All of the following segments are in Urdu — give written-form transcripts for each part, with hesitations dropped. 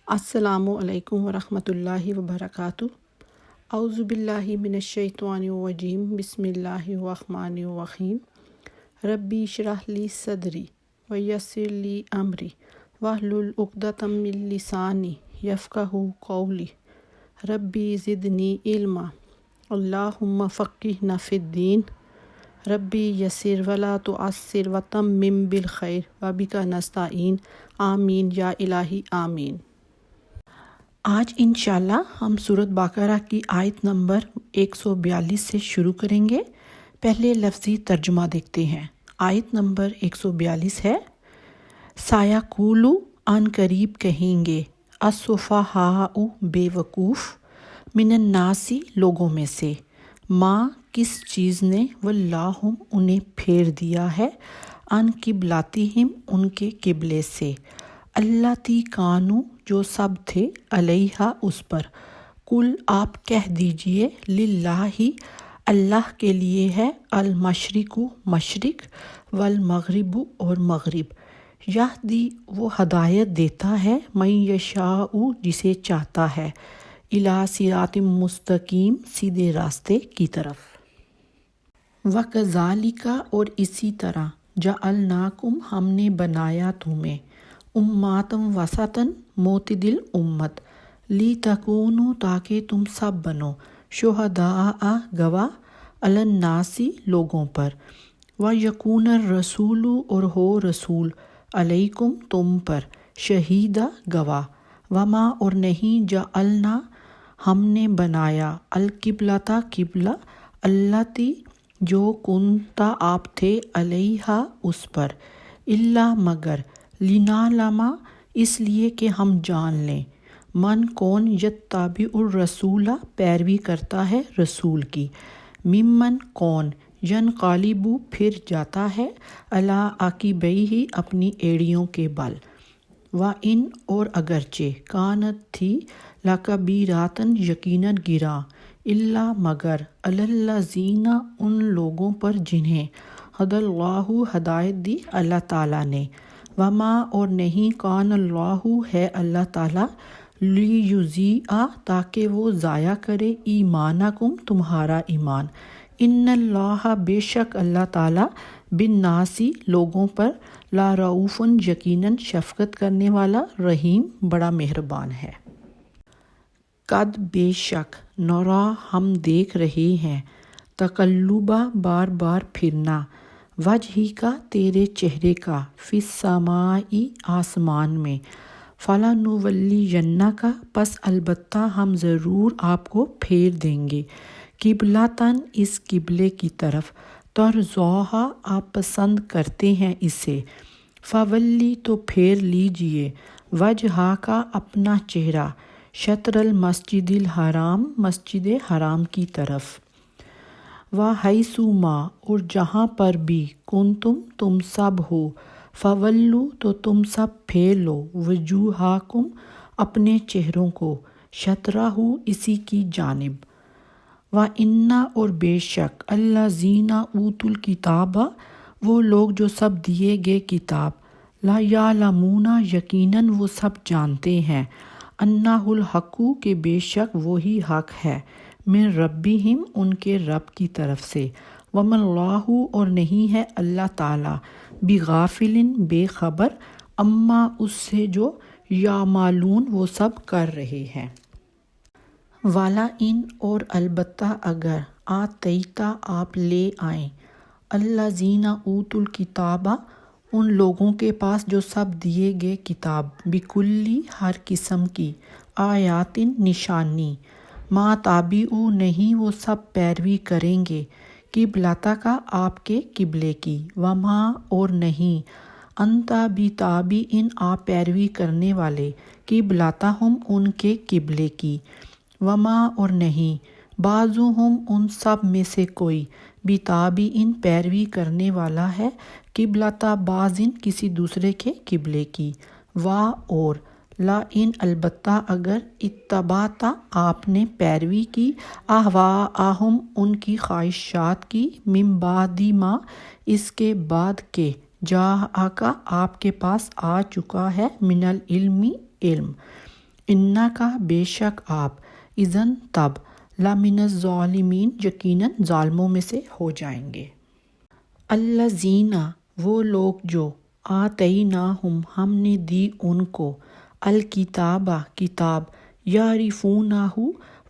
السلام علیکم ورحمۃ اللہ وبرکاتہ۔ اعوذ باللہ من الشیطان الرجیم، بسم اللہ الرحمن الرحیم۔ ربی اشرح لی صدری ویسر لی امری واحلل عقدۃ من لسانی یفقہوا قولی۔ ربی زدنی علما، اللہم فقہنا فی الدین۔ ربی یسر ولا تعسر وتمم بالخیر وبک نستعین، آمین یا الہی آمین۔ آج انشاءاللہ ہم سورۃ بقرہ کی آیت نمبر 142 سے شروع کریں گے۔ پہلے لفظی ترجمہ دیکھتے ہیں۔ آیت نمبر 142 ہے، سایقولو عن قریب کہیں گے، السفہاء بے وقوف، من الناس لوگوں میں سے، ماں کس چیز نے، واللہم انہیں پھیر دیا ہے، عن قبلاتہم ان کے قبلے سے، اللاتی کانوا جو سب تھے، علیہا اس پر، قل آپ کہہ دیجئے، للہ اللہ کے لیے ہے، المشرق مشرق، والمغرب اور مغرب، یہدی وہ ہدایت دیتا ہے، من یشاء جسے چاہتا ہے، الی صراط مستقیم سیدھے راستے کی طرف۔ وَكَذَلِكَ اور اسی طرح، جعلناکم ہم نے بنایا تمہیں، امۃ وسطاً معتدل امت، لِتَکُونُوا تاکہ تم سب بنو، شہداء گواہ، علی الناس لوگوں پر، وَیَکُونَ الرَّسُولُ اور ہو رسول، علیکم تم پر، شہیداً گواہ، وما اور نہیں، جعلنا ہم نے بنایا، القبلۃ قبلہ، اللاتی جو کنتا آپ تھے، علیہا اس پر، الا مگر، لنعلم اس لیے کہ ہم جان لیں، من کون، یتبع الرسول پیروی کرتا ہے رسول کی، ممن کون، ینقلب پھر جاتا ہے، علی عقبیہ اپنی ایڑیوں کے بل، وَإِنْ اور اگرچہ، کانت تھی، لَکَبِیرَۃً یقیناً گراں، الا مگر، علی الذین ان لوگوں پر جنہیں، ہدی اللہ ہدایت دی اللہ تعالیٰ نے، وما اور نہیں، کان اللہ ہے اللہ تعالیٰ، لیضیع تاکہ وہ ضائع کرے، ایمانکم تمہارا ایمان، ان اللہ بے شک اللہ تعالیٰ، بالناس لوگوں پر، لرؤوف یقیناً شفقت کرنے والا، رحیم بڑا مہربان ہے۔ قد بے شک، نرا ہم دیکھ رہے ہیں، تقلبا بار بار پھرنا، وجہی کا تیرے چہرے کا، فی السماء آسمان میں، فلنولینک پس البتہ ہم ضرور آپ کو پھیر دیں گے، قبلۃً اس قبلے کی طرف، ترضیھا آپ پسند کرتے ہیں اسے، فولی تو پھیر لیجئے، وجہک اپنا چہرہ، شطر المسجد الحرام مسجد حرام کی طرف، وحیث ما اور جہاں پر بھی، کنتم تم سب ہو، فولوا تو تم سب پھیر لو، وجوہکم اپنے چہروں کو، شطرہ اسی کی جانب، وَإِنَّ اور بے شک، الذین اوتوا الکتاب وہ لوگ جو سب دیے گئے کتاب، لَیعلمون یقیناً وہ سب جانتے ہیں، انہ الحق کہ بے شک وہی حق ہے، من ربہم ان کے رب کی طرف سے، وما اللہ اور نہیں ہے اللہ تعالیٰ، بغافل بے خبر، اما اس سے جو، یعملون وہ سب کر رہے ہیں۔ وَلَئِنْ اور البتہ اگر، آتیتا آپ لے آئیں، الذین اوتوا الکتاب ان لوگوں کے پاس جو سب دیے گئے کتاب، بکل ہر قسم کی، آیات نشانی، ما تابعوا نہیں وہ سب پیروی کریں گے، قبلتک آپ کے قبلے کی، وما اور نہیں، انت بتابع آپ پیروی کرنے والے، قبلتہم ان کے قبلے کی، وما اور نہیں، بعضهم ان سب میں سے کوئی، بتابع پیروی کرنے والا ہے، قبلۃ بعض کسی دوسرے کے قبلے کی، اور لئن البتہ اگر، اتبعت آپ نے پیروی کی، اہواءہم ان کی خواہشات کی، من بعد ما اس کے بعد کہ، جاءک آپ کے پاس آ چکا ہے، من العلم علم، انا کا بے شک آپ، اذن تب، لامن الظالمین یقیناً ظالموں میں سے ہو جائیں گے۔ الذین وہ لوگ جو آتیناہم ہم نے دی ان کو، الکتاب کتاب، یعرفونہ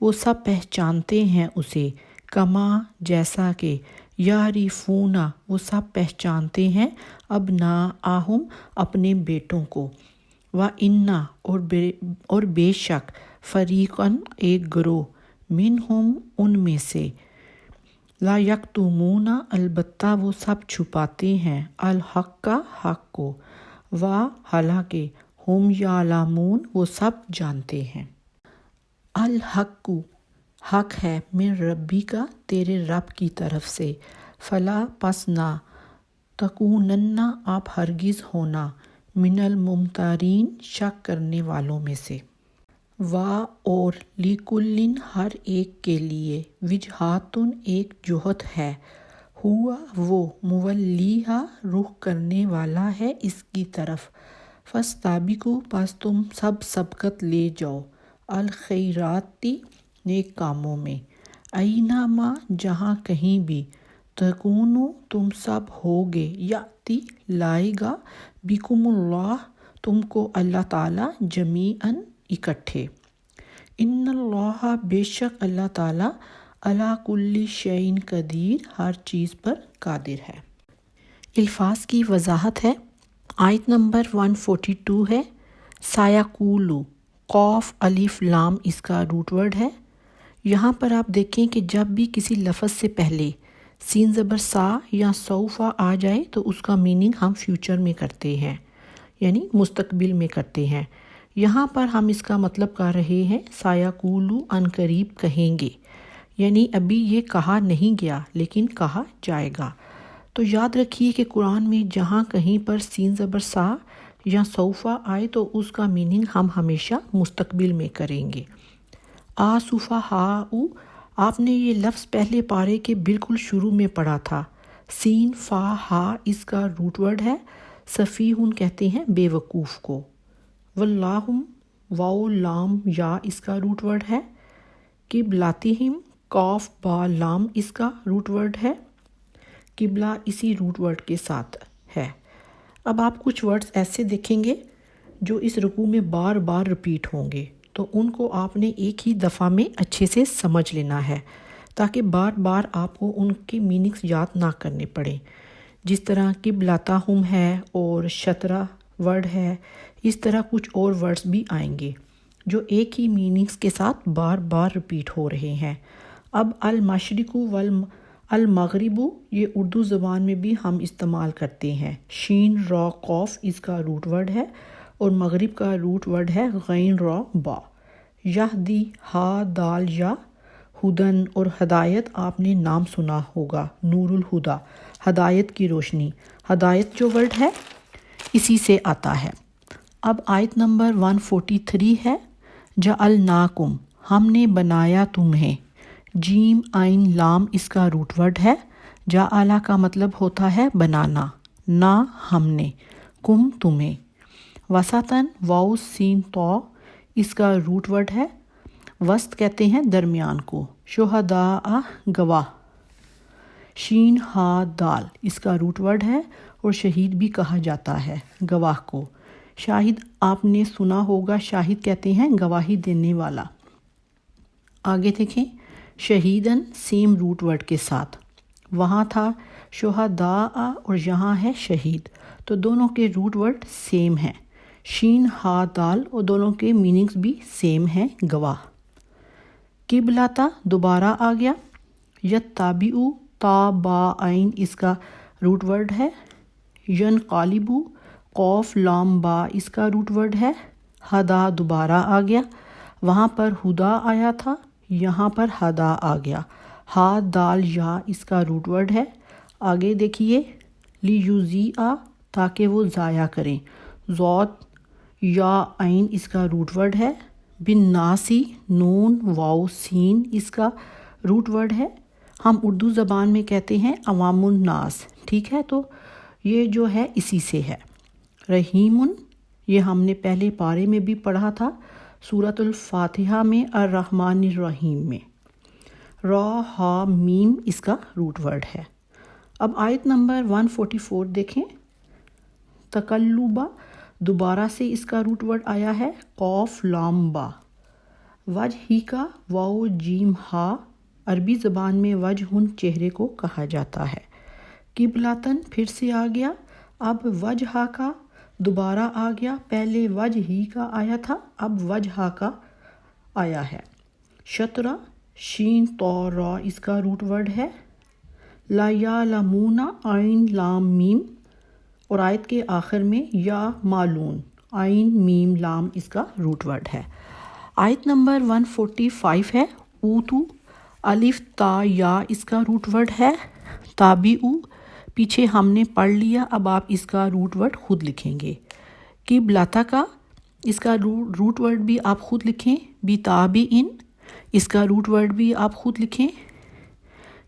وہ سب پہچانتے ہیں اسے، کما جیسا کہ، یعرفون وہ سب پہچانتے ہیں ابناءہم اپنے بیٹوں کو، وَإِنَّ اور بے شک، فریقاً ایک گروہ، منہم ان میں سے، لا یکتمون البتہ وہ سب چھپاتے ہیں، الحق کا حق کو، حالانکہ ہم یعلمون وہ سب جانتے ہیں۔ الحق حق ہے، من ربی کا تیرے رب کی طرف سے، فلا پس نہ، تکونن آپ ہرگز ہونا، من الممترین شک کرنے والوں میں سے، اور لکل ہر ایک کے لیے، وجہاتن ایک جہت ہے، ہوا وہ، مولیہا رخ کرنے والا ہے اس کی طرف، فاستبقوا پس تم سب سبقت لے جاؤ، الخیرات نیک کاموں میں، اینما جہاں کہیں بھی، تکونوا تم سب ہوگے، یاتی لائے گا، بکم اللہ تم کو اللہ تعالیٰ، جمیعاً اکٹھے، ان اللہ بے شک اللہ تعالیٰ، علی کل شیء قدیر ہر چیز پر قادر ہے۔ الفاظ کی وضاحت ہے۔ آیت نمبر 142 ہے، سایقولو، قاف الف لام اس کا روٹ ورڈ ہے۔ یہاں پر آپ دیکھیں کہ جب بھی کسی لفظ سے پہلے سین زبر سا یا سوف آ جائے تو اس کا میننگ ہم فیوچر میں کرتے ہیں، یعنی مستقبل میں کرتے ہیں۔ یہاں پر ہم اس کا مطلب کر رہے ہیں سایقولو، ان قریب کہیں گے، یعنی ابھی یہ کہا نہیں گیا لیکن کہا جائے گا۔ تو یاد رکھیے کہ قرآن میں جہاں کہیں پر سین زبر سا یا سوفا آئے تو اس کا میننگ ہم ہمیشہ مستقبل میں کریں گے۔ آسفہاء، آپ نے یہ لفظ پہلے پارے کے بالکل شروع میں پڑھا تھا، سین فا ہا اس کا روٹ ورڈ ہے، سفیہن کہتے ہیں بے وقوف کو، واللہم واو لام یا اس کا روٹ ورڈ ہے، قبلاتہم قاف با لام اس کا روٹ ورڈ ہے، قبلہ اسی روٹ ورڈ کے ساتھ ہے۔ اب آپ کچھ ورڈز ایسے دیکھیں گے جو اس رکوع میں بار بار ریپیٹ ہوں گے، تو ان کو آپ نے ایک ہی دفعہ میں اچھے سے سمجھ لینا ہے تاکہ بار بار آپ کو ان کی میننگز یاد نہ کرنے پڑیں۔ جس طرح قبلاتہم ہے اور شطرہ ورڈ ہے، اس طرح کچھ اور ورڈز بھی آئیں گے جو ایک ہی میننگز کے ساتھ بار بار ریپیٹ ہو رہے ہیں۔ اب المشرق المغرب یہ اردو زبان میں بھی ہم استعمال کرتے ہیں، شین را قاف اس کا روٹ ورڈ ہے اور مغرب کا روٹ ورڈ ہے غین را با، یہدی ہا دال یا، ہدن اور ہدایت آپ نے نام سنا ہوگا، نور الہدا ہدایت کی روشنی، ہدایت جو ورڈ ہے اسی سے آتا ہے۔ اب آیت نمبر 143 ہے، جعلناکم ہم نے بنایا تمہیں، جیم عین لام اس کا روٹ ورڈ ہے، جعل کا مطلب ہوتا ہے بنانا، نہ ہم نے، کم تمہیں، وسطاً واو سین تو اس کا روٹ ورڈ ہے، وسط کہتے ہیں درمیان کو، شہداء گواہ، شین ہا دال اس کا روٹ ورڈ ہے اور شہید بھی کہا جاتا ہے گواہ کو، شاہد آپ نے سنا ہوگا، شاہد کہتے ہیں گواہی دینے والا۔ آگے دیکھیں، شہیدن سیم روٹ ورڈ کے ساتھ، وہاں تھا شہداء اور یہاں ہے شہید، تو دونوں کے روٹ ورڈ سیم ہیں، شین ہا دال، اور دونوں کے میننگز بھی سیم ہیں، گواہ۔ قبلتا دوبارہ آ گیا، یتابعو تا با عین اس کا روٹ ورڈ ہے، ینقلبو قاف لام با اس کا روٹ ورڈ ہے، ہدا دوبارہ آ گیا، وہاں پر ہدا آیا تھا، یہاں پر ہدا آ گیا، ہا دال یا اس کا روٹ ورڈ ہے۔ آگے دیکھیے، لیجزیٰ تاکہ وہ ضائع کریں، ذات یا عین اس کا روٹ ورڈ ہے، بالناسی نون واو سین اس کا روٹ ورڈ ہے، ہم اردو زبان میں کہتے ہیں عوام الناس، ٹھیک ہے، تو یہ جو ہے اسی سے ہے۔ رحیم یہ ہم نے پہلے پارے میں بھی پڑھا تھا، سورۃ الفاتحہ میں الرحمن الرحیم میں۔ را ہا میم اس کا روٹ ورڈ ہے۔ اب آیت نمبر 144 دیکھیں۔ تقلبہ دوبارہ سے اس کا روٹ ورڈ آیا ہے قوف لام با۔ وجہ کا واو جیم ہا، عربی زبان میں وجہن چہرے کو کہا جاتا ہے۔ قبلتن پھر سے آ گیا، اب وجہ کا دوبارہ آ گیا، پہلے وجہ ہی کا آیا تھا، اب وجہ کا آیا ہے۔ شطرہ شین تو را اس کا روٹ ورڈ ہے۔ لا یعلمون عین لام میم، اور آیت کے آخر میں یا معلون عین میم لام اس کا روٹ ورڈ ہے۔ آیت نمبر 145 ہے اوتو، الف تا یا اس کا روٹ ورڈ ہے۔ تابعو پیچھے ہم نے پڑھ لیا، اب آپ اس کا روٹ ورڈ خود لکھیں گے۔ قبلتا کا اس کا روٹ ورڈ بھی آپ خود لکھیں۔ بتابعین اس کا روٹ ورڈ بھی آپ خود لکھیں۔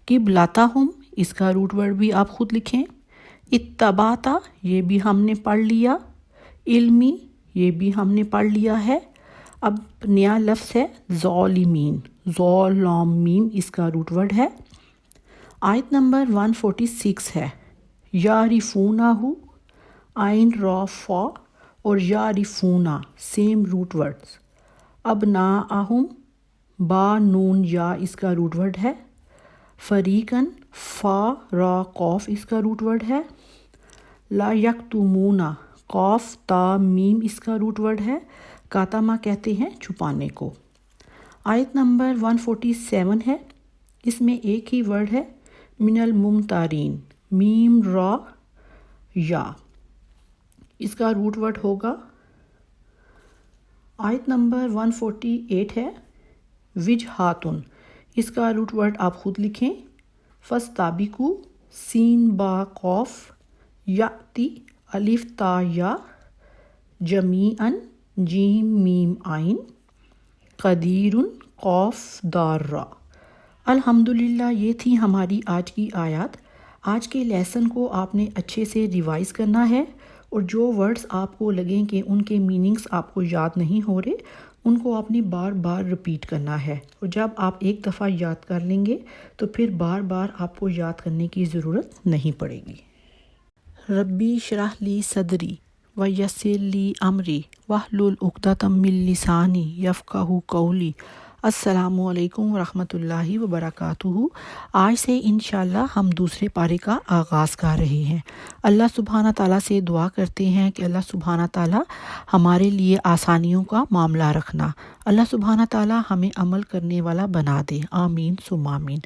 قبلتہم اس کا روٹ ورڈ بھی آپ خود لکھیں۔ اتبعتا یہ بھی ہم نے پڑھ لیا۔ علمی یہ بھی ہم نے پڑھ لیا ہے۔ اب نیا لفظ ہے ظالمین، ظال لام میم اس کا روٹ ورڈ ہے۔ آیت نمبر 146 ہے یعرفونہ، عین را فا اور یعرفونہ سیم روٹ ورڈز۔ ابناءہم با نون یا اس کا روٹ ورڈ ہے۔ فریقاً فا را قوف اس کا روٹ ورڈ ہے۔ لا یکتمون قاف تا میم اس کا روٹ ورڈ ہے۔ کاتمہ کہتے ہیں چھپانے کو۔ آیت نمبر 147 ہے، اس میں ایک ہی ورڈ ہے من الممترین، میم را یا، اس کا روٹ ورڈ ہوگا۔ آیت نمبر 148 ہے وجہاتن، اس کا روٹ ورڈ آپ خود لکھیں۔ فاستبقوا سین با قوف یاتی الف تا یا جمیعاً جیم میم عین قدیر قوف دار را۔ الحمدللہ یہ تھی ہماری آج کی آیات۔ آج کے لیسن کو آپ نے اچھے سے ریوائز کرنا ہے، اور جو ورڈز آپ کو لگیں کہ ان کے میننگز آپ کو یاد نہیں ہو رہے، ان کو آپ نے بار بار رپیٹ کرنا ہے، اور جب آپ ایک دفعہ یاد کر لیں گے تو پھر بار بار آپ کو یاد کرنے کی ضرورت نہیں پڑے گی۔ ربی اشرح لی صدری ویسر لی امری واحلل عقدۃ من لسانی یفقہوا قولی۔ السلام علیکم ورحمۃ اللہ وبرکاتہ۔ آج سے انشاءاللہ ہم دوسرے پارے کا آغاز کر رہے ہیں۔ اللہ سبحانہ تعالیٰ سے دعا کرتے ہیں کہ اللہ سبحانہ تعالیٰ ہمارے لیے آسانیوں کا معاملہ رکھنا، اللہ سبحانہ تعالیٰ ہمیں عمل کرنے والا بنا دے، آمین ثم آمین۔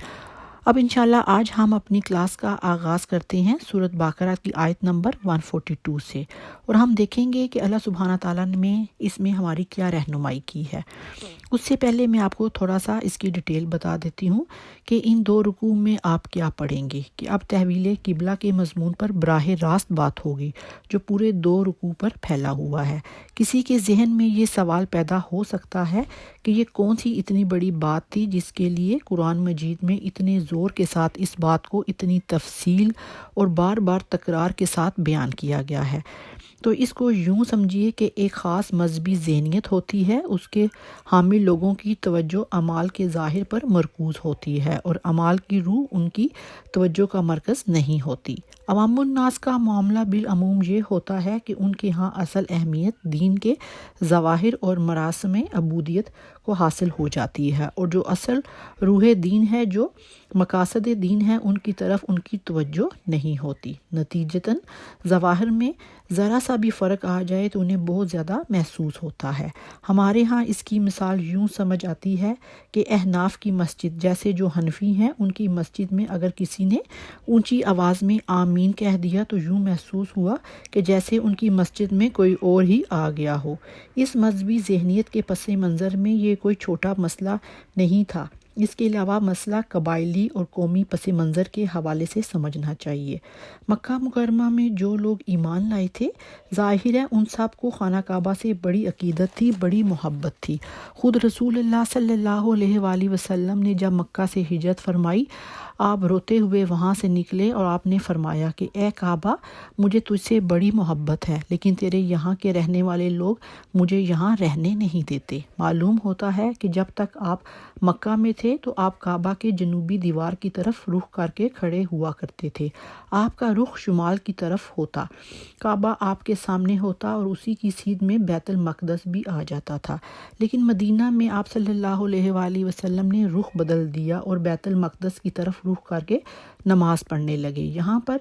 اب انشاءاللہ آج ہم اپنی کلاس کا آغاز کرتے ہیں سورۃ بقرہ کی آیت نمبر 142 سے، اور ہم دیکھیں گے کہ اللہ سبحانہ تعالیٰ نے اس میں ہماری کیا رہنمائی کی ہے۔ اس سے پہلے میں آپ کو تھوڑا سا اس کی ڈیٹیل بتا دیتی ہوں کہ ان دو رکوع میں آپ کیا پڑھیں گے، کہ اب تحویل قبلہ کے مضمون پر براہ راست بات ہوگی جو پورے 2 رکوع پر پھیلا ہوا ہے۔ کسی کے ذہن میں یہ سوال پیدا ہو سکتا ہے کہ یہ کون سی اتنی بڑی بات تھی جس کے لیے قرآن مجید میں اتنے زور کے ساتھ اس بات کو اتنی تفصیل اور بار بار تکرار کے ساتھ بیان کیا گیا ہے۔ تو اس کو یوں سمجھیے کہ ایک خاص مذہبی ذہنیت ہوتی ہے، اس کے حامل لوگوں کی توجہ اعمال کے ظاہر پر مرکوز ہوتی ہے، اور اعمال کی روح ان کی توجہ کا مرکز نہیں ہوتی۔ عوام الناس کا معاملہ بالعموم یہ ہوتا ہے کہ ان کے ہاں اصل اہمیت دین کے ظواہر اور مراسم عبودیت کو حاصل ہو جاتی ہے، اور جو اصل روح دین ہے، جو مقاصد دین ہے، ان کی طرف ان کی توجہ نہیں ہوتی۔ نتیجتاً ظواہر میں ذرا سا بھی فرق آ جائے تو انہیں بہت زیادہ محسوس ہوتا ہے۔ ہمارے ہاں اس کی مثال یوں سمجھ آتی ہے کہ احناف کی مسجد، جیسے جو حنفی ہیں، ان کی مسجد میں اگر کسی نے اونچی آواز میں آمین کہہ دیا تو یوں محسوس ہوا کہ جیسے ان کی مسجد میں کوئی اور ہی آ گیا ہو۔ اس مذہبی ذہنیت کے پس منظر میں یہ کوئی چھوٹا مسئلہ نہیں تھا اس کے علاوہ مسئلہ قبائلی اور قومی پس منظر کے حوالے سے سمجھنا چاہیے۔ مکہ مکرمہ میں جو لوگ ایمان لائے تھے، ظاہر ہے ان سب کو خانہ کعبہ سے بڑی عقیدت تھی، بڑی محبت تھی۔ خود رسول اللہ صلی اللہ علیہ وآلہ وسلم نے جب مکہ سے ہجرت فرمائی، آپ روتے ہوئے وہاں سے نکلے اور آپ نے فرمایا کہ اے کعبہ، مجھے تجھ سے بڑی محبت ہے، لیکن تیرے یہاں کے رہنے والے لوگ مجھے یہاں رہنے نہیں دیتے۔ معلوم ہوتا ہے کہ جب تک آپ مکہ میں تھے تو آپ کعبہ کے جنوبی دیوار کی طرف رخ کر کے کھڑے ہوا کرتے تھے۔ آپ کا رخ شمال کی طرف ہوتا، کعبہ آپ کے سامنے ہوتا اور اسی کی سیدھ میں بیت المقدس بھی آ جاتا تھا۔ لیکن مدینہ میں آپ صلی اللہ علیہ وآلہ وسلم نے رخ بدل دیا اور بیت المقدس کی طرف رخ کر کے نماز پڑھنے لگے۔ یہاں پر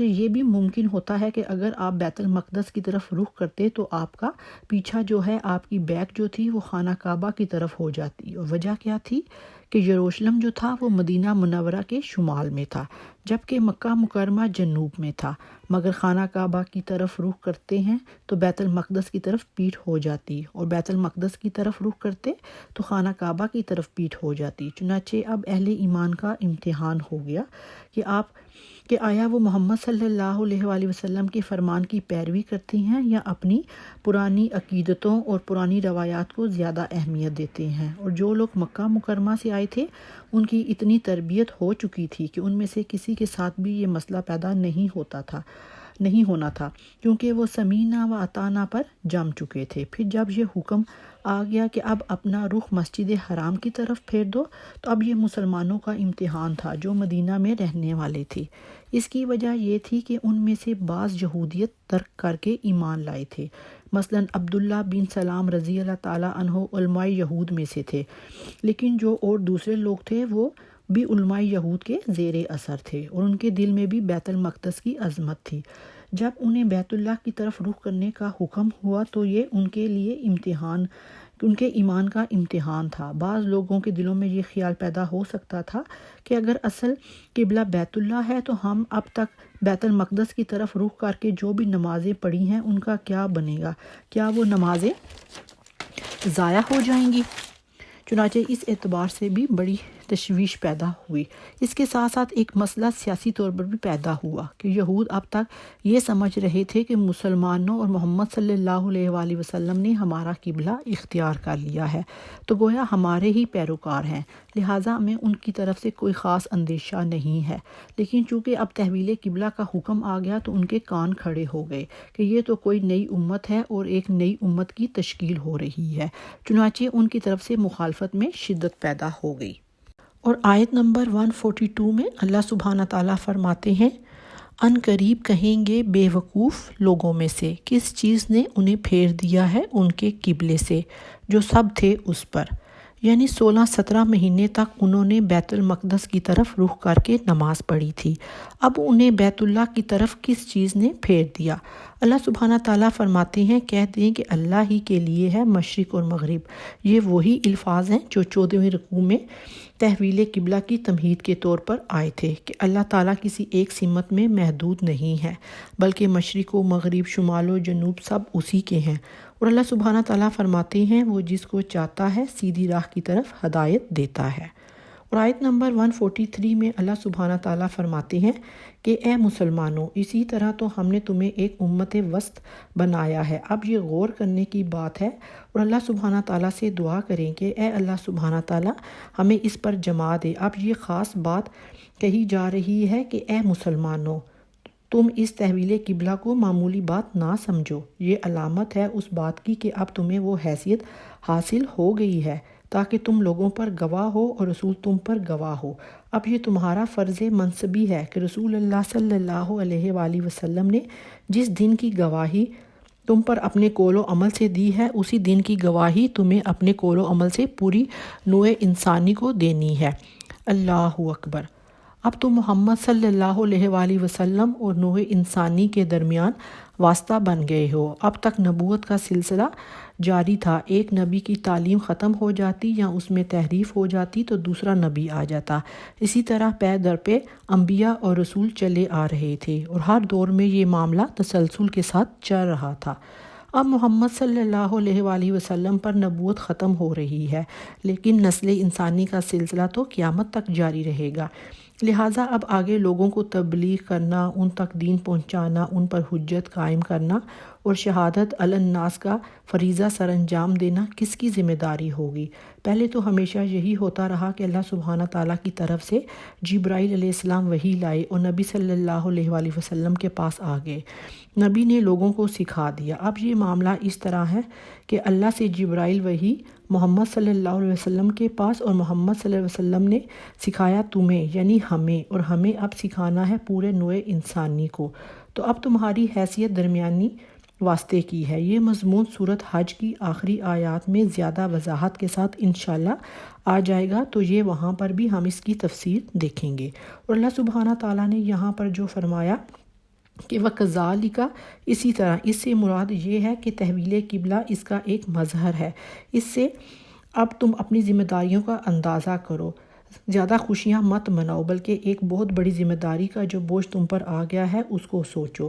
یہ بھی ممکن ہوتا ہے کہ اگر آپ بیت المقدس کی طرف رخ کرتے تو آپ کا پیچھا جو ہے، آپ کی بیک جو تھی وہ خانہ کعبہ کی طرف ہو جاتی، اور وجہ کیا تھی کہ یروشلم جو تھا وہ مدینہ منورہ کے شمال میں تھا، جبکہ مکہ مکرمہ جنوب میں تھا۔ مگر خانہ کعبہ کی طرف رخ کرتے ہیں تو بیت المقدس کی طرف پیٹھ ہو جاتی، اور بیت المقدس کی طرف رخ کرتے تو خانہ کعبہ کی طرف پیٹھ ہو جاتی۔ چنانچہ اب اہل ایمان کا امتحان ہو گیا کہ آیا وہ محمد صلی اللہ علیہ وآلہ وسلم کے فرمان کی پیروی کرتے ہیں یا اپنی پرانی عقیدتوں اور پرانی روایات کو زیادہ اہمیت دیتے ہیں۔ اور جو لوگ مکہ مکرمہ سے آئے تھے ان کی اتنی تربیت ہو چکی تھی کہ ان میں سے کسی کے ساتھ بھی یہ مسئلہ پیدا نہیں ہونا تھا، کیونکہ وہ سمیعنا و اطعنا پر جم چکے تھے۔ پھر جب یہ حکم آ گیا کہ اب اپنا رخ مسجد حرام کی طرف پھیر دو، تو اب یہ مسلمانوں کا امتحان تھا جو مدینہ میں رہنے والے تھے۔ اس کی وجہ یہ تھی کہ ان میں سے بعض یہودیت ترک کر کے ایمان لائے تھے۔ مثلاً عبداللہ بن سلام رضی اللہ تعالیٰ عنہ علماء یہود میں سے تھے، لیکن جو اور دوسرے لوگ تھے وہ بھی علماء یہود کے زیر اثر تھے، اور ان کے دل میں بھی بیت المقدس کی عظمت تھی۔ جب انہیں بیت اللہ کی طرف رخ کرنے کا حکم ہوا تو یہ ان کے لیے ان کے ایمان کا امتحان تھا۔ بعض لوگوں کے دلوں میں یہ خیال پیدا ہو سکتا تھا کہ اگر اصل قبلہ بیت اللہ ہے تو ہم اب تک بیت المقدس کی طرف رخ کر کے جو بھی نمازیں پڑھی ہیں ان کا کیا بنے گا؟ کیا وہ نمازیں ضائع ہو جائیں گی؟ چنانچہ اس اعتبار سے بھی بڑی تشویش پیدا ہوئی۔ اس کے ساتھ ساتھ ایک مسئلہ سیاسی طور پر بھی پیدا ہوا کہ یہود اب تک یہ سمجھ رہے تھے کہ مسلمانوں اور محمد صلی اللہ علیہ وآلہ وسلم نے ہمارا قبلہ اختیار کر لیا ہے، تو گویا ہمارے ہی پیروکار ہیں، لہٰذا ہمیں ان کی طرف سے کوئی خاص اندیشہ نہیں ہے۔ لیکن چونکہ اب تحویل قبلہ کا حکم آ گیا تو ان کے کان کھڑے ہو گئے کہ یہ تو کوئی نئی امت ہے اور ایک نئی امت کی تشکیل ہو رہی ہے۔ چنانچہ ان کی طرف سے مخالفت میں شدت پیدا ہو گئی۔ اور آیت نمبر 142 میں اللہ سبحانہ تعالیٰ فرماتے ہیں، ان قریب کہیں گے بے وقوف لوگوں میں سے کس چیز نے انہیں پھیر دیا ہے ان کے قبلے سے جو سب تھے اس پر، یعنی 16-17 مہینے تک انہوں نے بیت المقدس کی طرف رخ کر کے نماز پڑھی تھی، اب انہیں بیت اللہ کی طرف کس چیز نے پھیر دیا؟ اللہ سبحانہ تعالیٰ فرماتے ہیں، کہہ دیں کہ اللہ ہی کے لیے ہے مشرق اور مغرب۔ یہ وہی الفاظ ہیں جو 14ویں رکوع میں تحویل قبلہ کی تمہید کے طور پر آئے تھے کہ اللہ تعالیٰ کسی ایک سمت میں محدود نہیں ہے، بلکہ مشرق و مغرب، شمال و جنوب سب اسی کے ہیں۔ اور اللہ سبحانہ تعالیٰ فرماتے ہیں، وہ جس کو چاہتا ہے سیدھی راہ کی طرف ہدایت دیتا ہے۔ اور آیت نمبر 143 میں اللہ سبحانہ تعالیٰ فرماتے ہیں کہ اے مسلمانوں، اسی طرح تو ہم نے تمہیں ایک امت وسط بنایا ہے۔ اب یہ غور کرنے کی بات ہے اور اللہ سبحانہ تعالیٰ سے دعا کریں کہ اے اللہ سبحانہ تعالیٰ ہمیں اس پر جما دے۔ اب یہ خاص بات کہی جا رہی ہے کہ اے مسلمانوں، تم اس تحویل قبلہ کو معمولی بات نہ سمجھو، یہ علامت ہے اس بات کی کہ اب تمہیں وہ حیثیت حاصل ہو گئی ہے تاکہ تم لوگوں پر گواہ ہو اور رسول تم پر گواہ ہو۔ اب یہ تمہارا فرض منصبی ہے کہ رسول اللہ صلی اللہ علیہ وآلہ وسلم نے جس دن کی گواہی تم پر اپنے قول و عمل سے دی ہے، اسی دن کی گواہی تمہیں اپنے قول و عمل سے پوری نوع انسانی کو دینی ہے۔ اللہ اکبر۔ اب تو محمد صلی اللہ علیہ وآلہ وسلم اور نوع انسانی کے درمیان واسطہ بن گئے ہو۔ اب تک نبوت کا سلسلہ جاری تھا، ایک نبی کی تعلیم ختم ہو جاتی یا اس میں تحریف ہو جاتی تو دوسرا نبی آ جاتا، اسی طرح پے در پہ انبیاء اور رسول چلے آ رہے تھے، اور ہر دور میں یہ معاملہ تسلسل کے ساتھ چل رہا تھا۔ اب محمد صلی اللہ علیہ وآلہ وسلم پر نبوت ختم ہو رہی ہے، لیکن نسل انسانی کا سلسلہ تو قیامت تک جاری رہے گا۔ لہٰذا اب آگے لوگوں کو تبلیغ کرنا، ان تک دین پہنچانا، ان پر حجت قائم کرنا اور شہادت علی الناس کا فریضہ سر انجام دینا کس کی ذمہ داری ہوگی؟ پہلے تو ہمیشہ یہی ہوتا رہا کہ اللہ سبحانہ تعالیٰ کی طرف سے جبرائیل علیہ السلام وحی لائے اور نبی صلی اللہ علیہ وآلہ وسلم کے پاس آ گئے۔ نبی نے لوگوں کو سکھا دیا۔ اب یہ معاملہ اس طرح ہے کہ اللہ سے جبرائیل وحی محمد صلی اللہ علیہ وسلم کے پاس، اور محمد صلی اللہ علیہ وسلم نے سکھایا تمہیں، یعنی ہمیں، اور ہمیں اب سکھانا ہے پورے نوع انسانی کو۔ تو اب تمہاری حیثیت درمیانی واسطے کی ہے۔ یہ مضمون سورۃ حج کی آخری آیات میں زیادہ وضاحت کے ساتھ انشاءاللہ آ جائے گا، تو یہ وہاں پر بھی ہم اس کی تفسیر دیکھیں گے۔ اور اللہ سبحانہ تعالیٰ نے یہاں پر جو فرمایا کہ وَكَذَلِكَ، اسی طرح، اس سے مراد یہ ہے کہ تحویل قبلہ اس کا ایک مظہر ہے۔ اس سے اب تم اپنی ذمہ داریوں کا اندازہ کرو، زیادہ خوشیاں مت مناؤ، بلکہ ایک بہت بڑی ذمہ داری کا جو بوجھ تم پر آ گیا ہے اس کو سوچو۔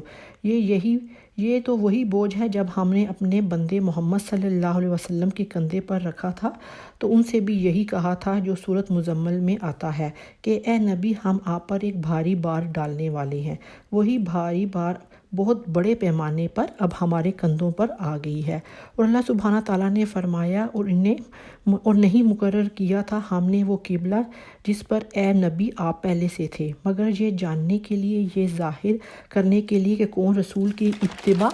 یہ تو وہی بوجھ ہے جب ہم نے اپنے بندے محمد صلی اللہ علیہ وسلم کے کندھے پر رکھا تھا، تو ان سے بھی یہی کہا تھا جو سورۃ مزمل میں آتا ہے کہ اے نبی، ہم آپ پر ایک بھاری بار ڈالنے والے ہیں۔ وہی بھاری بار بہت بڑے پیمانے پر اب ہمارے کندھوں پر آ گئی ہے۔ اور اللہ سبحانہ تعالیٰ نے فرمایا اور نہیں مقرر کیا تھا ہم نے وہ قبلہ جس پر اے نبی آپ پہلے سے تھے، مگر یہ جاننے کے لیے، یہ ظاہر کرنے کے لیے کہ کون رسول کی اتباع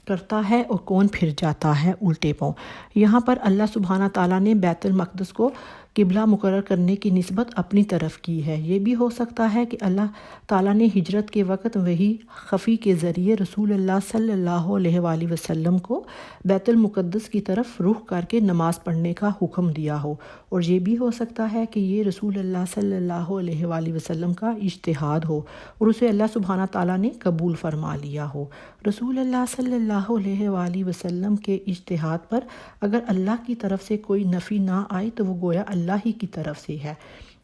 کرتا ہے اور کون پھر جاتا ہے الٹے پاؤں۔ یہاں پر اللہ سبحانہ تعالیٰ نے بیت المقدس کو قبلہ مقرر کرنے کی نسبت اپنی طرف کی ہے۔ یہ بھی ہو سکتا ہے کہ اللہ تعالیٰ نے ہجرت کے وقت وحی خفی کے ذریعے رسول اللہ صلی اللہ علیہ وآلہ وسلم کو بیت المقدس کی طرف رخ کر کے نماز پڑھنے کا حکم دیا ہو، اور یہ بھی ہو سکتا ہے کہ یہ رسول اللہ صلی اللہ علیہ وآلہ وسلم کا اجتہاد ہو اور اسے اللہ سبحانہ تعالیٰ نے قبول فرما لیا ہو۔ رسول اللہ صلی اللہ علیہ وآلہ وسلم کے اجتہاد پر اگر اللہ کی طرف سے کوئی نفی نہ آئی تو وہ گویا اللہ ہی کی طرف سے ہے۔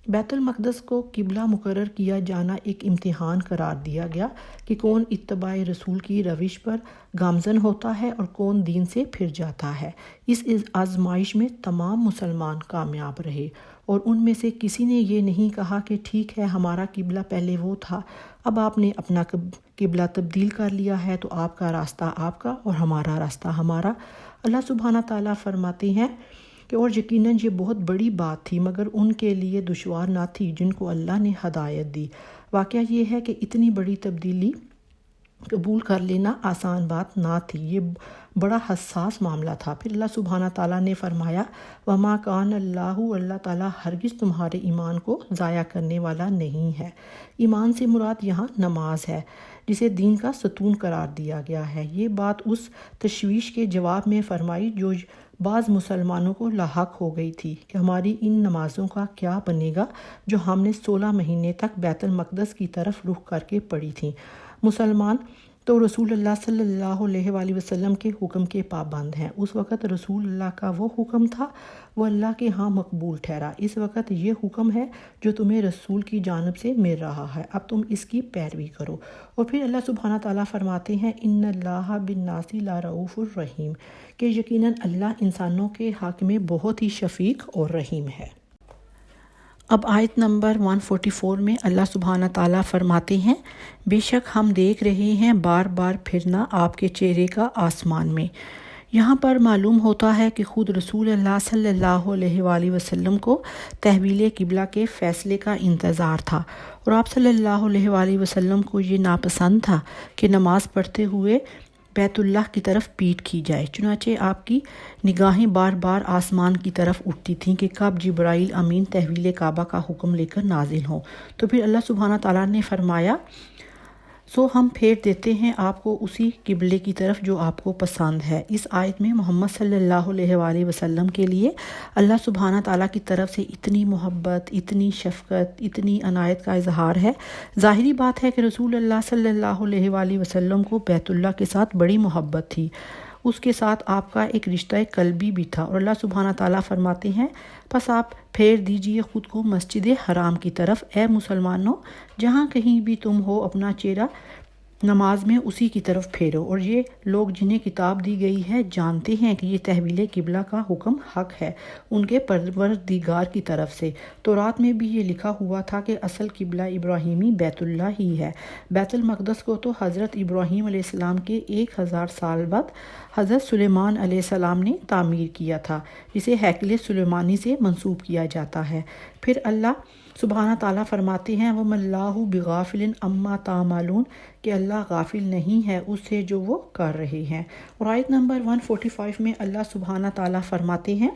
بیت المقدس کو قبلہ مقرر کیا جانا ایک امتحان قرار دیا گیا کہ کون اتباع رسول کی روش پر گامزن ہوتا ہے اور کون دین سے پھر جاتا ہے۔ اس آزمائش میں تمام مسلمان کامیاب رہے، اور ان میں سے کسی نے یہ نہیں کہا کہ ٹھیک ہے، ہمارا قبلہ پہلے وہ تھا، اب آپ نے اپنا قبلہ تبدیل کر لیا ہے، تو آپ کا راستہ آپ کا اور ہمارا راستہ ہمارا۔ اللہ سبحانہ تعالیٰ فرماتے ہیں کہ اور یقیناً یہ بہت بڑی بات تھی، مگر ان کے لیے دشوار نہ تھی جن کو اللہ نے ہدایت دی۔ واقعہ یہ ہے کہ اتنی بڑی تبدیلی قبول کر لینا آسان بات نہ تھی، یہ بڑا حساس معاملہ تھا۔ پھر اللہ سبحانہ تعالیٰ نے فرمایا وَمَا كَانَ اللَّهُ، اللہ تعالیٰ ہرگز تمہارے ایمان کو ضائع کرنے والا نہیں ہے۔ ایمان سے مراد یہاں نماز ہے، جسے دین کا ستون قرار دیا گیا ہے۔ یہ بات اس تشویش کے جواب میں فرمائی جو بعض مسلمانوں کو لاحق ہو گئی تھی کہ ہماری ان نمازوں کا کیا بنے گا جو ہم نے 16 مہینے تک بیت المقدس کی طرف رخ کر کے پڑھی تھیں۔ مسلمان تو رسول اللہ صلی اللہ علیہ وآلہ وسلم کے حکم کے پابند ہیں۔ اس وقت رسول اللہ کا وہ حکم تھا، وہ اللہ کے ہاں مقبول ٹھہرا۔ اس وقت یہ حکم ہے جو تمہیں رسول کی جانب سے مل رہا ہے، اب تم اس کی پیروی کرو۔ اور پھر اللہ سبحانہ تعالیٰ فرماتے ہیں ان اللہ بالناس لرؤوف الرحیم، کہ یقیناً اللہ انسانوں کے حق میں بہت ہی شفیق اور رحیم ہے۔ اب آیت نمبر 144 میں اللہ سبحانہ تعالیٰ فرماتے ہیں بے شک ہم دیکھ رہے ہیں بار بار پھرنا آپ کے چہرے کا آسمان میں۔ یہاں پر معلوم ہوتا ہے کہ خود رسول اللہ صلی اللہ علیہ وآلہ وسلم کو تحویل قبلہ کے فیصلے کا انتظار تھا، اور آپ صلی اللہ علیہ وآلہ وسلم کو یہ ناپسند تھا کہ نماز پڑھتے ہوئے بیت اللہ کی طرف پیٹ کی جائے۔ چنانچہ آپ کی نگاہیں بار بار آسمان کی طرف اٹھتی تھیں کہ کب جبرائیل امین تحویل کعبہ کا حکم لے کر نازل ہوں۔ تو پھر اللہ سبحانہ تعالیٰ نے فرمایا سو ہم پھیر دیتے ہیں آپ کو اسی قبلے کی طرف جو آپ کو پسند ہے۔ اس آیت میں محمد صلی اللہ علیہ وآلہ وسلم کے لیے اللہ سبحانہ تعالیٰ کی طرف سے اتنی محبت، اتنی شفقت، اتنی عنایت کا اظہار ہے۔ ظاہری بات ہے کہ رسول اللہ صلی اللہ علیہ وآلہ وسلم کو بیت اللہ کے ساتھ بڑی محبت تھی، اس کے ساتھ آپ کا ایک رشتہ قلبی بھی تھا، اور اللہ سبحانہ تعالیٰ فرماتے ہیں پس آپ پھیر دیجئے خود کو مسجد حرام کی طرف، اے مسلمانوں جہاں کہیں بھی تم ہو اپنا چہرہ نماز میں اسی کی طرف پھیرو۔ اور یہ لوگ جنہیں کتاب دی گئی ہے جانتے ہیں کہ یہ تحویل قبلہ کا حکم حق ہے ان کے پروردگار کی طرف سے۔ تورات میں بھی یہ لکھا ہوا تھا کہ اصل قبلہ ابراہیمی بیت اللہ ہی ہے۔ بیت المقدس کو تو حضرت ابراہیم علیہ السلام کے 1000 سال بعد حضرت سلیمان علیہ السلام نے تعمیر کیا تھا، جسے ہیکل سلیمانی سے منسوب کیا جاتا ہے۔ پھر اللہ سبحانہ تعالیٰ فرماتے ہیں وَمَا اللَّهُ بِغَافِلٍ عَمَّا تَعْمَلُونَ کہ اللہ غافل نہیں ہے اس سے جو وہ کر رہے ہیں۔ اور آیت نمبر 145 میں اللہ سبحانہ تعالیٰ فرماتے ہیں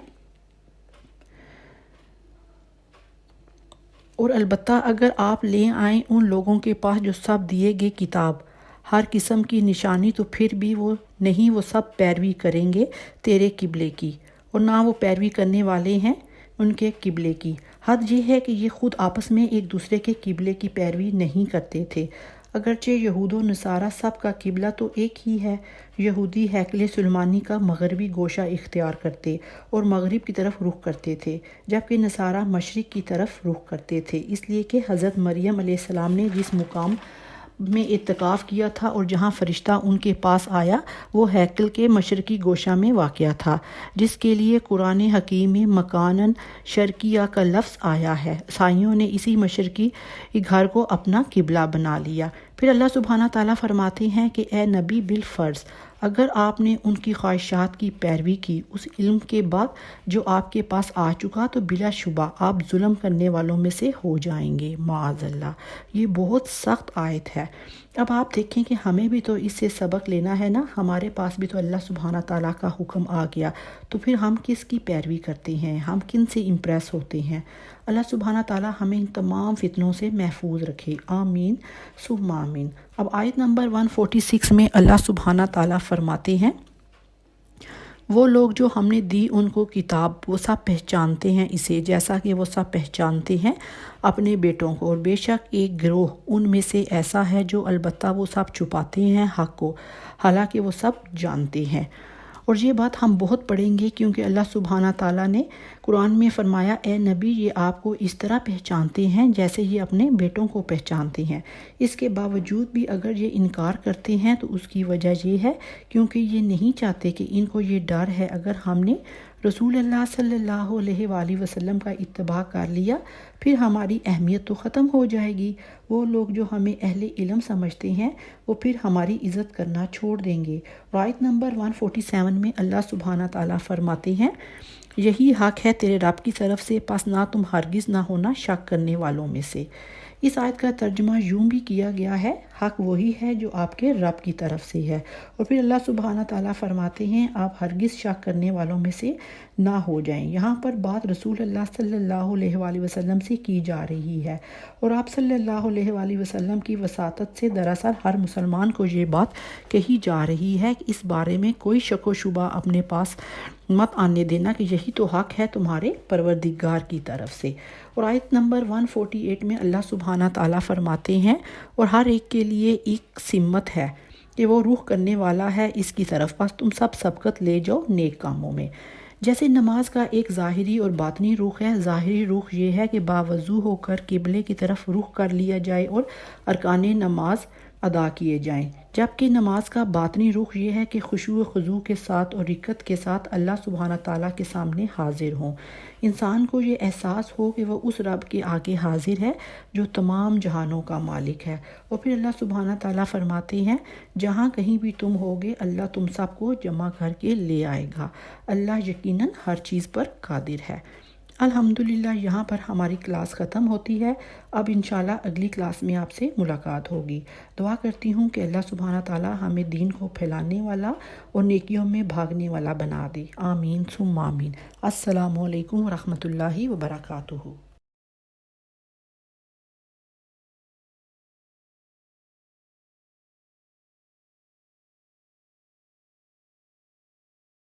اور البتہ اگر آپ لے آئیں ان لوگوں کے پاس جو سب دیے گئے کتاب ہر قسم کی نشانی تو پھر بھی وہ سب پیروی کریں گے تیرے قبلے کی، اور نہ وہ پیروی کرنے والے ہیں ان کے قبلے کی۔ حد یہ ہے کہ یہ خود آپس میں ایک دوسرے کے قبلے کی پیروی نہیں کرتے تھے، اگرچہ یہود و نصارہ سب کا قبلہ تو ایک ہی ہے۔ یہودی ہیکل سلیمانی کا مغربی گوشہ اختیار کرتے اور مغرب کی طرف رخ کرتے تھے، جبکہ نصارہ مشرق کی طرف رخ کرتے تھے، اس لیے کہ حضرت مریم علیہ السلام نے جس مقام میں اعتکاف کیا تھا اور جہاں فرشتہ ان کے پاس آیا وہ ہیکل کے مشرقی گوشہ میں واقع تھا، جس کے لیے قرآن حکیم میں مکاناً شرقیہ کا لفظ آیا ہے۔ عیسائیوں نے اسی مشرقی گھر کو اپنا قبلہ بنا لیا۔ پھر اللہ سبحانہ تعالیٰ فرماتے ہیں کہ اے نبی بالفرض اگر آپ نے ان کی خواہشات کی پیروی کی اس علم کے بعد جو آپ کے پاس آ چکا تو بلا شبہ آپ ظلم کرنے والوں میں سے ہو جائیں گے، معاذ اللہ۔ یہ بہت سخت آیت ہے۔ اب آپ دیکھیں کہ ہمیں بھی تو اس سے سبق لینا ہے نا، ہمارے پاس بھی تو اللہ سبحانہ تعالیٰ کا حکم آ گیا، تو پھر ہم کس کی پیروی کرتے ہیں، ہم کن سے امپریس ہوتے ہیں؟ اللہ سبحانہ تعالیٰ ہمیں ان تمام فتنوں سے محفوظ رکھے، آمین ثم آمین۔ اب آیت نمبر 146 میں اللہ سبحانہ تعالیٰ فرماتے ہیں وہ لوگ جو ہم نے دی ان کو کتاب وہ سب پہچانتے ہیں اسے جیسا کہ وہ سب پہچانتے ہیں اپنے بیٹوں کو، اور بے شک ایک گروہ ان میں سے ایسا ہے جو البتہ وہ سب چھپاتے ہیں حق کو، حالانکہ وہ سب جانتے ہیں۔ اور یہ بات ہم بہت پڑھیں گے کیونکہ اللہ سبحانہ تعالیٰ نے قرآن میں فرمایا اے نبی یہ آپ کو اس طرح پہچانتے ہیں جیسے یہ اپنے بیٹوں کو پہچانتے ہیں، اس کے باوجود بھی اگر یہ انکار کرتے ہیں تو اس کی وجہ یہ ہے کیونکہ یہ نہیں چاہتے کہ ان کو یہ ڈر ہے اگر ہم نے رسول اللہ صلی اللہ علیہ وآلہ وسلم کا اتباع کر لیا پھر ہماری اہمیت تو ختم ہو جائے گی، وہ لوگ جو ہمیں اہل علم سمجھتے ہیں وہ پھر ہماری عزت کرنا چھوڑ دیں گے۔ آیت نمبر 147 میں اللہ سبحانہ تعالیٰ فرماتے ہیں یہی حق ہے تیرے رب کی طرف سے، پس نہ تم ہرگز نہ ہونا شک کرنے والوں میں سے۔ اس آیت کا ترجمہ یوں بھی کیا گیا ہے حق وہی ہے جو آپ کے رب کی طرف سے ہے، اور پھر اللہ سبحانہ تعالیٰ فرماتے ہیں آپ ہرگز شک کرنے والوں میں سے نہ ہو جائیں۔ یہاں پر بات رسول اللہ صلی اللہ علیہ وآلہ وسلم سے کی جا رہی ہے، اور آپ صلی اللہ علیہ وآلہ وسلم کی وساطت سے دراصل ہر مسلمان کو یہ بات کہی جا رہی ہے کہ اس بارے میں کوئی شک و شبہ اپنے پاس مت آنے دینا کہ یہی تو حق ہے تمہارے پروردگار کی طرف سے۔ اور آیت نمبر 148 میں اللہ سبحانہ تعالیٰ فرماتے ہیں اور ہر ایک کے لیے ایک سمت ہے کہ وہ رخ کرنے والا ہے اس کی طرف، بس تم سب سبقت لے جاؤ نیک کاموں میں۔ جیسے نماز کا ایک ظاہری اور باطنی رخ ہے، ظاہری رخ یہ ہے کہ باوضو ہو کر قبلے کی طرف رخ کر لیا جائے اور ارکان نماز ادا کیے جائیں، جبکہ نماز کا باطنی رخ یہ ہے کہ خشوع و خضوع کے ساتھ اور رکعت کے ساتھ اللہ سبحانہ تعالیٰ کے سامنے حاضر ہوں، انسان کو یہ احساس ہو کہ وہ اس رب کے آگے حاضر ہے جو تمام جہانوں کا مالک ہے۔ اور پھر اللہ سبحانہ تعالیٰ فرماتے ہیں جہاں کہیں بھی تم ہوگے اللہ تم سب کو جمع کر کے لے آئے گا، اللہ یقیناً ہر چیز پر قادر ہے۔ الحمدللہ یہاں پر ہماری کلاس ختم ہوتی ہے، اب انشاءاللہ اگلی کلاس میں آپ سے ملاقات ہوگی۔ دعا کرتی ہوں کہ اللہ سبحانہ تعالیٰ ہمیں دین کو پھیلانے والا اور نیکیوں میں بھاگنے والا بنا دے، آمین ثم آمین۔ السلام علیکم ورحمۃ اللہ وبرکاتہ۔